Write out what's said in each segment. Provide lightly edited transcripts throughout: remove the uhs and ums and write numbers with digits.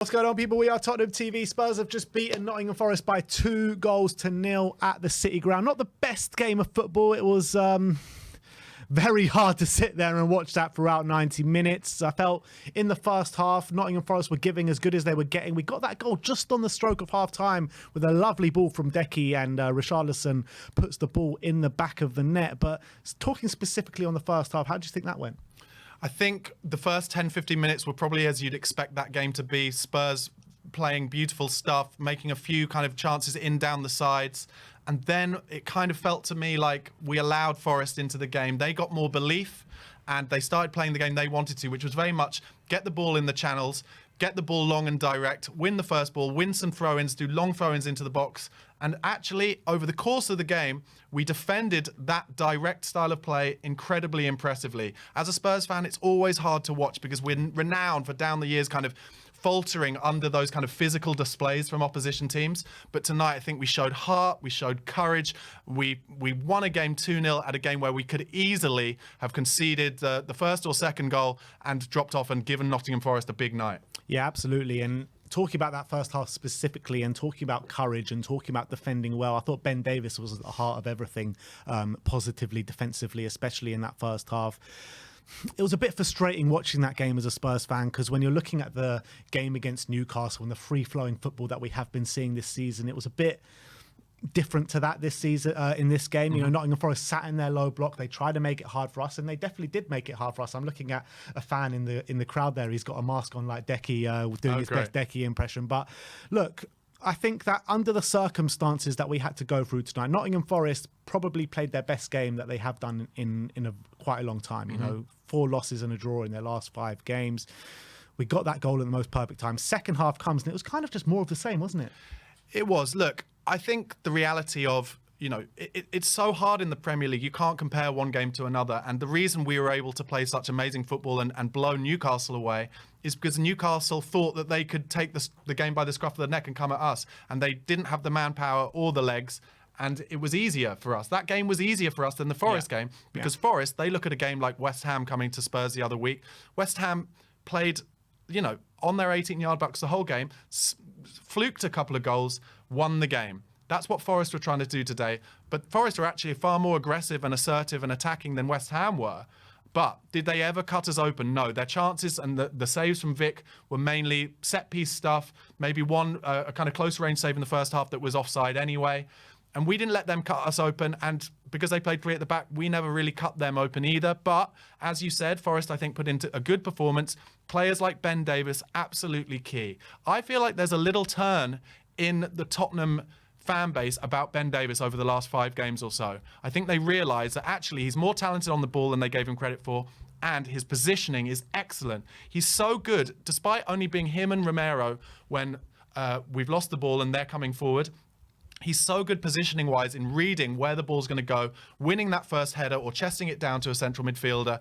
What's going on, people? We are Tottenham TV. Spurs have just beaten Nottingham Forest by 2-0 at the City Ground. Not the best game of football. It was very hard to sit there and watch that throughout 90 minutes. I felt in the first half, Nottingham Forest were giving as good as they were getting. We got that goal just on the stroke of half-time with a lovely ball from Decky, and Richarlison puts the ball in the back of the net. But talking specifically on the first half, how do you think that went? I think the first 10-15 minutes were probably as you'd expect that game to be. Spurs playing beautiful stuff, making a few kind of chances in down the sides. And then it kind of felt to me like we allowed Forest into the game. They got more belief and they started playing the game they wanted to, which was very much get the ball in the channels, get the ball long and direct, win the first ball, win some throw-ins, do long throw-ins into the box. And actually, over the course of the game, we defended that direct style of play incredibly impressively. As a Spurs fan, it's always hard to watch because we're renowned for down the years kind of faltering under those kind of physical displays from opposition teams. But tonight, I think we showed heart, we showed courage. We won a game 2-0 at a game where we could easily have conceded the first or second goal and dropped off and given Nottingham Forest a big night. Yeah, absolutely. And talking about that first half specifically and talking about courage and talking about defending well, I thought Ben Davies was at the heart of everything, positively, defensively, especially in that first half. It was a bit frustrating watching that game as a Spurs fan, because when you're looking at the game against Newcastle and the free-flowing football that we have been seeing this season, it was a bit different to that this season in this game. You know, Nottingham Forest sat in their low block. They tried to make it hard for us, and they definitely did make it hard for us. I'm looking at a fan in the crowd there. He's got a mask on like Decky, doing his best Decky impression. But look, I think that under the circumstances that we had to go through tonight, Nottingham Forest probably played their best game that they have done in quite a long time. You know, 4 losses and a draw in their last 5 games. We got that goal at the most perfect time. Second half comes, and it was kind of just more of the same, wasn't it? It was. Look, I think the reality of, you know, it's so hard in the Premier League. You can't compare one game to another. And the reason we were able to play such amazing football and blow Newcastle away is because Newcastle thought that they could take the game by the scruff of the neck and come at us. And they didn't have the manpower or the legs. And it was easier for us. That game was easier for us than the Forest game, because Forest, they look at a game like West Ham coming to Spurs the other week. West Ham played, you know, on their 18-yard box the whole game, fluked a couple of goals, won the game. That's what Forest were trying to do today. But Forest are actually far more aggressive and assertive and attacking than West Ham were. But did they ever cut us open? No. Their chances and the saves from Vic were mainly set-piece stuff, maybe one a kind of close-range save in the first half that was offside anyway. And we didn't let them cut us open. And because they played 3 at the back, we never really cut them open either. But as you said, Forest, I think, put into a good performance. Players like Ben Davies, absolutely key. I feel like there's a little turn in the Tottenham fan base about Ben Davies over the last 5 games or so. I think they realise that actually he's more talented on the ball than they gave him credit for, and his positioning is excellent. He's so good, despite only being him and Romero when we've lost the ball and they're coming forward. He's so good positioning-wise in reading where the ball's going to go, winning that first header or chesting it down to a central midfielder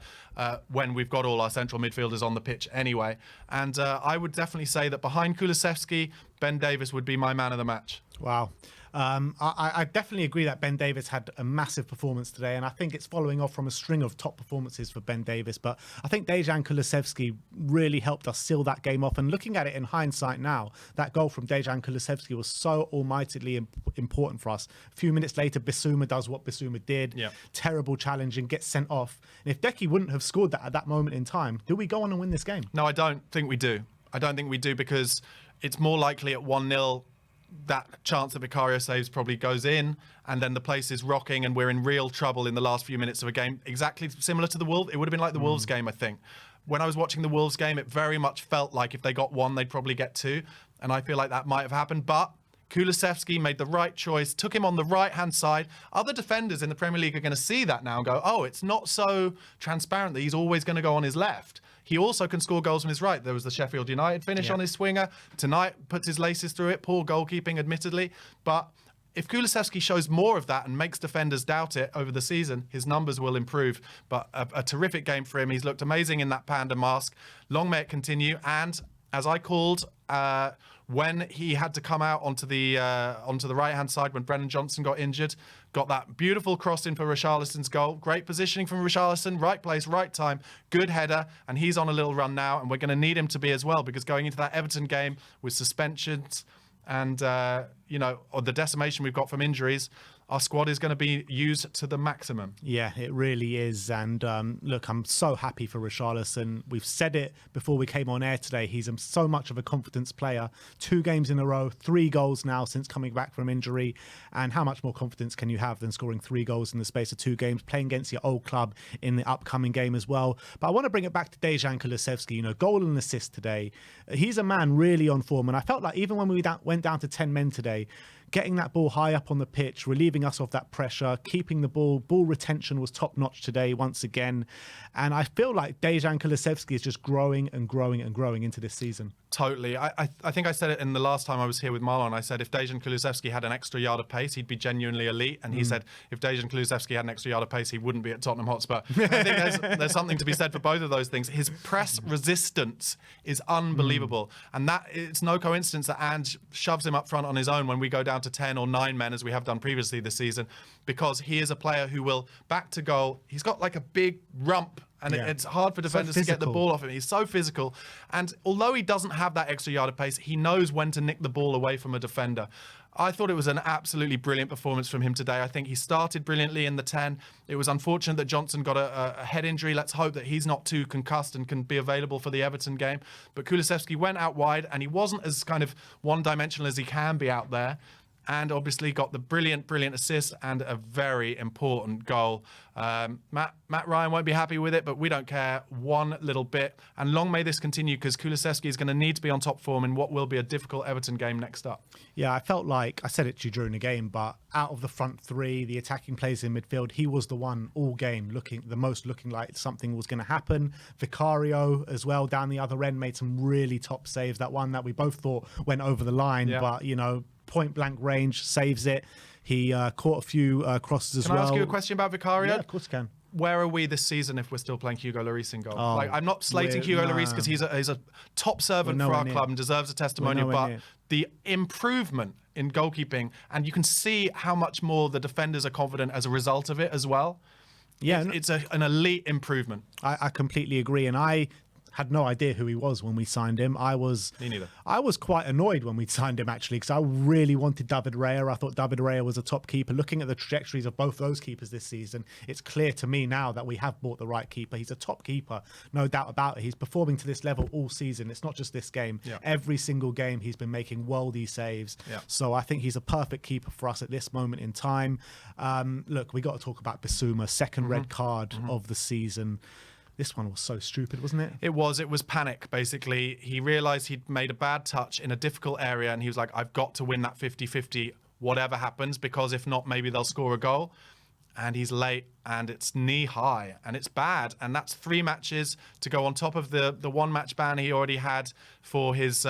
when we've got all our central midfielders on the pitch anyway. And I would definitely say that behind Kulusevski, Ben Davies would be my man of the match. Wow. I definitely agree that Ben Davies had a massive performance today, and I think it's following off from a string of top performances for Ben Davies. But I think Dejan Kulusevski really helped us seal that game off. And looking at it in hindsight now, that goal from Dejan Kulusevski was so almightily important for us. A few minutes later, Bissouma does what Bissouma did. Yeah. Terrible challenge and gets sent off. And if Decky wouldn't have scored that at that moment in time, do we go on and win this game? No, I don't think we do. I don't think we do, because it's more likely at 1-0 that chance that Vicario saves probably goes in, and then the place is rocking and we're in real trouble in the last few minutes of a game. Exactly similar to the Wolves. It would have been like the Wolves game, I think. When I was watching the Wolves game, it very much felt like if they got 1, they'd probably get 2. And I feel like that might have happened. But Kulusevski made the right choice, took him on the right-hand side. Other defenders in the Premier League are going to see that now and go, oh, it's not so transparent that he's always going to go on his left. He also can score goals from his right. There was the Sheffield United finish on his swinger. Tonight, puts his laces through it. Poor goalkeeping, admittedly. But if Kulusevski shows more of that and makes defenders doubt it over the season, his numbers will improve. But a terrific game for him. He's looked amazing in that panda mask. Long may it continue. And as I called, when he had to come out onto the right-hand side when Brennan Johnson got injured, got that beautiful cross in for Richarlison's goal. Great positioning from Richarlison, right place, right time, good header, and he's on a little run now, and we're going to need him to be as well, because going into that Everton game with suspensions and or the decimation we've got from injuries, our squad is going to be used to the maximum. Yeah, it really is. And look, I'm so happy for Richarlison. We've said it before we came on air today. He's so much of a confidence player. 2 games in a row, 3 goals now since coming back from injury. And how much more confidence can you have than scoring 3 goals in the space of 2 games, playing against your old club in the upcoming game as well? But I want to bring it back to Dejan Kulusevski. Goal and assist today. He's a man really on form. And I felt like even when we went down to 10 men today, getting that ball high up on the pitch, relieving us of that pressure, keeping the ball retention was top notch today once again. And I feel like Dejan Kulusevski is just growing and growing and growing into this season. Totally. I think I said it in the last time I was here with Marlon. I said if Dejan Kulusevski had an extra yard of pace, he'd be genuinely elite. And he said if Dejan Kulusevski had an extra yard of pace, he wouldn't be at Tottenham Hotspur. I think there's something to be said for both of those things. His press resistance is unbelievable. And that it's no coincidence that Ange shoves him up front on his own when we go down to 10 or 9 men, as we have done previously this season, because he is a player who will back to goal. He's got like a big rump, and it's hard for defenders to get the ball off him. He's so physical. And although he doesn't have that extra yard of pace, he knows when to nick the ball away from a defender. I thought it was an absolutely brilliant performance from him today. I think he started brilliantly in the 10. It was unfortunate that Johnson got a head injury. Let's hope that he's not too concussed and can be available for the Everton game. But Kulusevski went out wide, and he wasn't as kind of one-dimensional as he can be out there. And obviously got the brilliant assist and a very important goal. Matt Ryan won't be happy with it, but we don't care one little bit. And long may this continue, because Kulusevski is going to need to be on top form in what will be a difficult Everton game next up. Yeah, I felt like, I said it to you during the game, but out of the front 3, the attacking players in midfield, he was the one all game looking like something was going to happen. Vicario as well down the other end made some really top saves. That one that we both thought went over the line, but point blank range, saves it. He caught a few crosses as well. Can I ask you a question about Vicario? Yeah, of course you can. Where are we this season if we're still playing Hugo Lloris in goal? I'm not slating Hugo Lloris because he's a top servant for our club and deserves a testimonial, but the improvement in goalkeeping, and you can see how much more the defenders are confident as a result of it as well. Yeah, it's an elite improvement. I completely agree, and I had no idea who he was when we signed him. Me neither. I was quite annoyed when we signed him, actually, because I really wanted David Raya. I thought David Raya was a top keeper. Looking at the trajectories of both those keepers this season, it's clear to me now that we have bought the right keeper. He's a top keeper, no doubt about it. He's performing to this level all season. It's not just this game. Yeah. Every single game he's been making worldy saves. Yeah. So I think he's a perfect keeper for us at this moment in time. Look, we got to talk about Bissouma, second red card of the season. This one was so stupid, wasn't it? It was panic, basically. He realised he'd made a bad touch in a difficult area, and he was like, I've got to win that 50-50, whatever happens, because if not, maybe they'll score a goal. And he's late, and it's knee high, and it's bad. And that's 3 matches to go on top of the 1-match ban he already had for his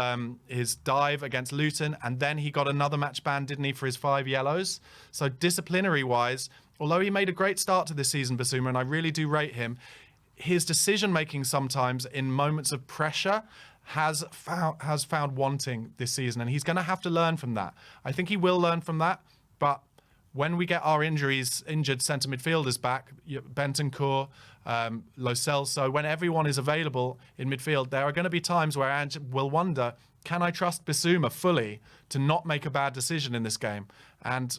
dive against Luton. And then he got another match ban, didn't he, for his 5 yellows? So disciplinary-wise, although he made a great start to this season, Bissouma, and I really do rate him, his decision-making sometimes in moments of pressure has found wanting this season, and he's going to have to learn from that. I think he will learn from that, but when we get our injured centre midfielders back, Bentancur, Lo Celso, when everyone is available in midfield, there are going to be times where Ange will wonder, can I trust Bissouma fully to not make a bad decision in this game? And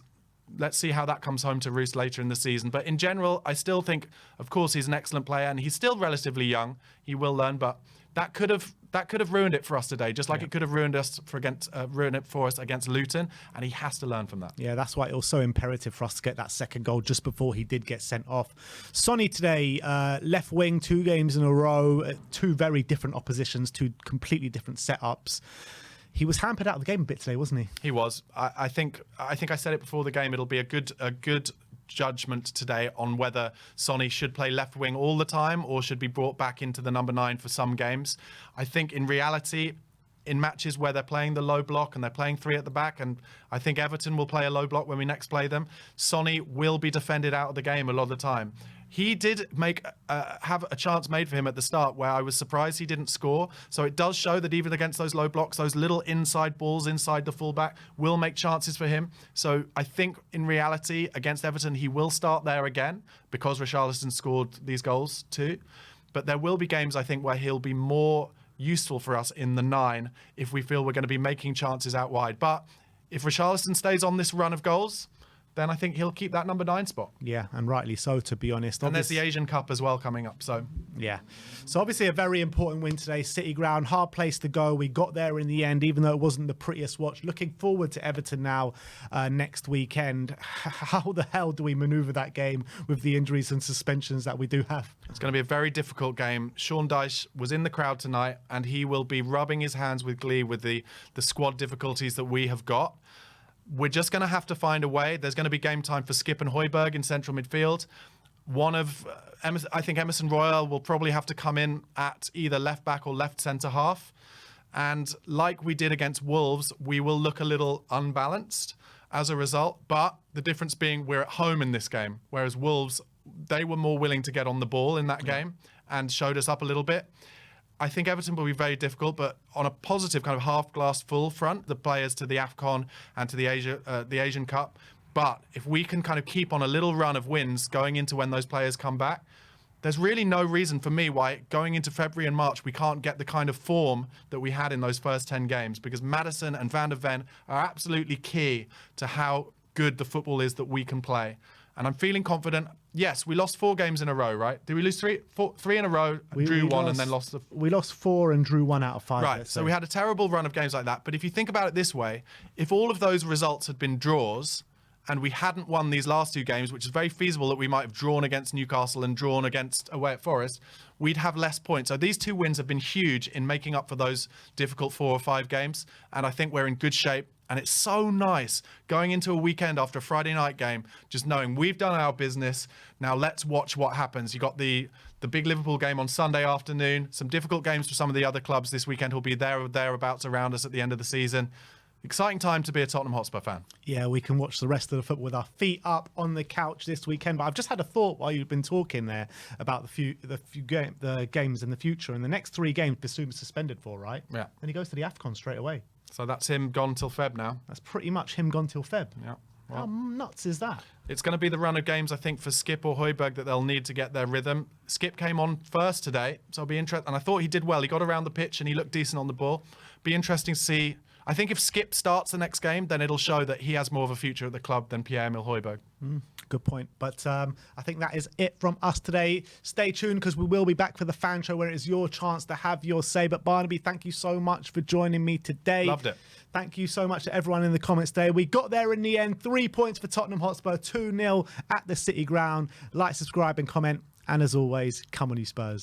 let's see how that comes home to roost later in the season. But in general, I still think, of course, he's an excellent player, and he's still relatively young. He will learn, but that could have ruined it for us today, just like it could have ruined it for us against Luton, and he has to learn from that. Yeah, that's why it was so imperative for us to get that second goal just before he did get sent off. Sonny today, left wing, 2 games in a row, 2 very different oppositions, 2 completely different setups. He was hampered out of the game a bit today, wasn't he? He was. I think I said it before the game. It'll be a good judgment today on whether Sonny should play left wing all the time or should be brought back into the number 9 for some games. I think in reality, in matches where they're playing the low block and they're playing 3 at the back, and I think Everton will play a low block when we next play them, Sonny will be defended out of the game a lot of the time. He did have a chance made for him at the start where I was surprised he didn't score. So it does show that even against those low blocks, those little inside balls inside the fullback will make chances for him. So I think in reality against Everton, he will start there again because Richarlison scored these goals too. But there will be games, I think, where he'll be more useful for us in the 9 if we feel we're going to be making chances out wide. But if Richarlison stays on this run of goals, then I think he'll keep that number 9 spot. Yeah, and rightly so, to be honest. And there's the Asian Cup as well coming up. So yeah. So obviously a very important win today. City Ground, hard place to go. We got there in the end, even though it wasn't the prettiest watch. Looking forward to Everton now next weekend. How the hell do we manoeuvre that game with the injuries and suspensions that we do have? It's going to be a very difficult game. Sean Dyche was in the crowd tonight, and he will be rubbing his hands with glee with the squad difficulties that we have got. We're just going to have to find a way. There's going to be game time for Skip and Højbjerg in central midfield. I think Emerson Royal will probably have to come in at either left back or left centre half. And like we did against Wolves, we will look a little unbalanced as a result. But the difference being we're at home in this game, whereas Wolves, they were more willing to get on the ball in that game and showed us up a little bit. I think Everton will be very difficult, but on a positive kind of half glass full front, the players to the AFCON and to the Asian Cup. But if we can kind of keep on a little run of wins going into when those players come back, there's really no reason for me why going into February and March we can't get the kind of form that we had in those first 10 games, because Maddison and Van der Ven are absolutely key to how good the football is that we can play. And I'm feeling confident. Yes, we lost 4 games in a row, right? Did we lose 3 in a row, drew 1 and then lost? We lost 4 and drew 1 out of 5. Right, so we had a terrible run of games like that. But if you think about it this way, if all of those results had been draws and we hadn't won these last 2 games, which is very feasible that we might have drawn against Newcastle and drawn against away at Forest, we'd have less points. So these 2 wins have been huge in making up for those difficult 4 or 5 games. And I think we're in good shape. And it's so nice going into a weekend after a Friday night game, just knowing we've done our business. Now let's watch what happens. You got the big Liverpool game on Sunday afternoon, some difficult games for some of the other clubs this weekend who'll be there or thereabouts around us at the end of the season. Exciting time to be a Tottenham Hotspur fan. Yeah, we can watch the rest of the football with our feet up on the couch this weekend. But I've just had a thought while you've been talking there about the games in the future. And the next 3 games, Bissouma's suspended for, right? Yeah. And he goes to the AFCON straight away. So that's him gone till Feb now. That's pretty much him gone till Feb. Yeah. Well, how nuts is that? It's going to be the run of games, I think, for Skip or Højbjerg that they'll need to get their rhythm. Skip came on first today, so I'll be interested. And I thought he did well. He got around the pitch and he looked decent on the ball. Be interesting to see. I think if Skip starts the next game, then it'll show that he has more of a future at the club than Pierre-Emile Højbjerg. Good point. But I think that is it from us today. Stay tuned because we will be back for the fan show where it is your chance to have your say. But Barnaby, thank you so much for joining me today. Loved it. Thank you so much to everyone in the comments today. We got there in the end. 3 points for Tottenham Hotspur, 2-0 at the City Ground. Like, subscribe and comment. And as always, come on you Spurs.